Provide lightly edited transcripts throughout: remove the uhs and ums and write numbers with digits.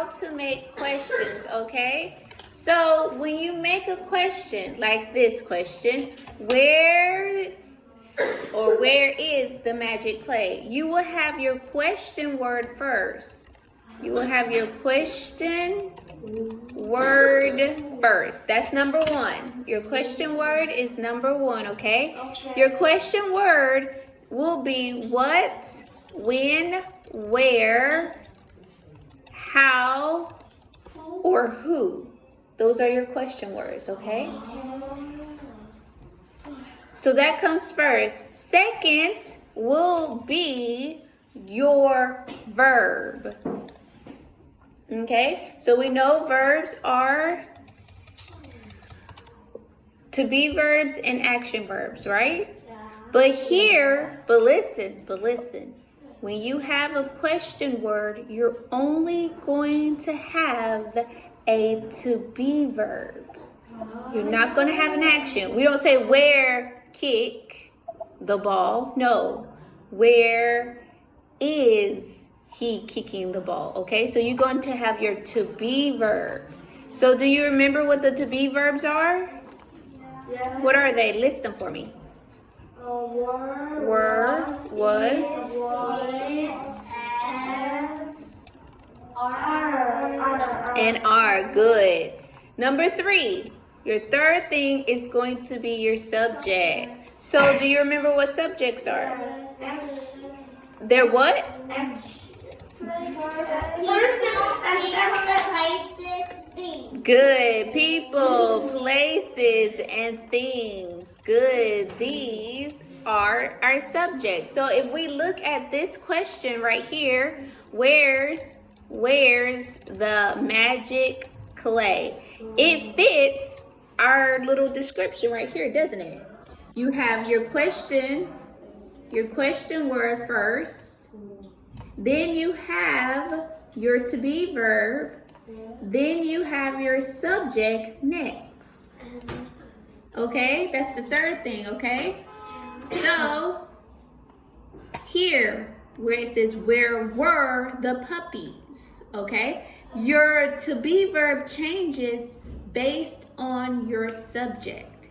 how to make questions, okay? So when you make a question, like this question, where is the magic clay? You will have your question word first. You will have your question word first. That's number one. Your question word is number one, okay? Your question word will be what, when, where, how, or who. Those are your question words, okay? So that comes first. Second will be your verb. Okay? So we know verbs are to be verbs and action verbs, right? But listen. When you have a question word, you're only going to have a to be verb. You're not going to have an action. We don't say where kick the ball. No. Where is he kicking the ball? Okay, so you're going to have your to be verb. So do you remember what the to be verbs are? Yeah. What are they? List them for me. Were, was, and are. Good. Number 3, your third thing is going to be your subject. So do you remember what subjects are? They're what? Good. People, places, and things. Good. These are our subjects. So if we look at this question right here, where's the magic clay? It fits our little description right here, doesn't it? You have your question word first. Then you have your to be verb. Then you have your subject next. Okay, that's the third thing, okay? So, here, where it says, where were the puppies? Okay? Your to be verb changes based on your subject.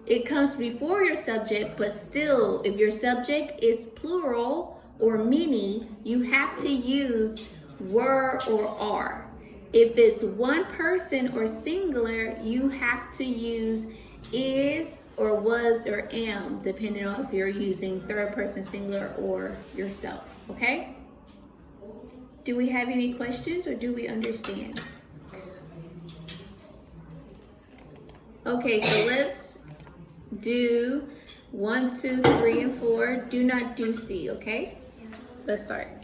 It comes before your subject, but still, if your subject is plural or many, you have to use were or are. If it's one person or singular, you have to use is or was or am, depending on if you're using third person singular or yourself, okay? Do we have any questions or do we understand? Okay, so let's do 1, 2, 3, and 4. Do not do C, okay? Let's start.